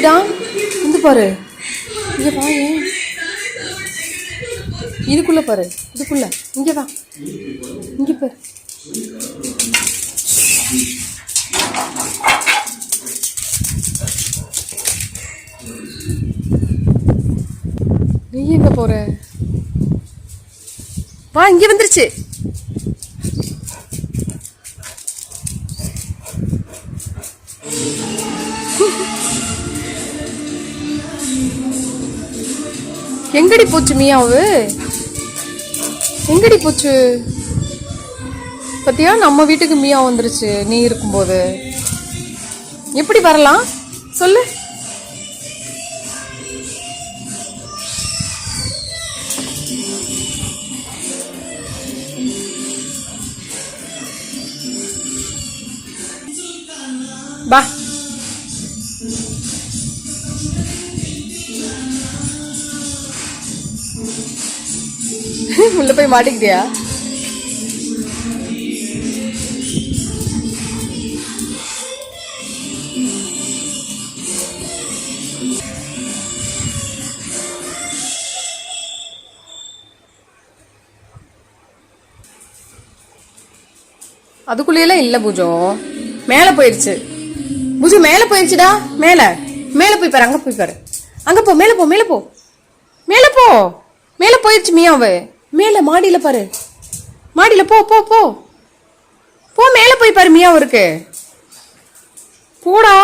வந்துருச்சுடா. வந்து பாரு, இங்க வா. ஏன் இதுக்குள்ள பாரு, இதுக்குள்ள இங்க வா, இங்க பாரு. நீ எங்க போற? வா, இங்க வந்துருச்சு. எங்கடி போச்சு மியாவு? எங்கடி போச்சு? பத்தியா, நம்ம வீட்டுக்கு மியா வந்துருச்சு நீ இருக்கும்போது. எப்படி வரலாம் சொல்லு? பா, உள்ள போய் மாட்டிக்கிட்டியா? அதுக்குள்ளேயெல்லாம் இல்ல பூஜம், மேல போயிருச்சு. பூஜு மேல போயிருச்சுடா. மேல மேல போய் பாரு, அங்க போய் பாரு. அங்க போ, மேல போ, மேல போ, மேல போ. மேல போயிருச்சு மியாவு. மேல மாடியில பாரு, மாடியில போ போ போ போ. மேல போய் பாரு, மியாவு இருக்கு. போடா.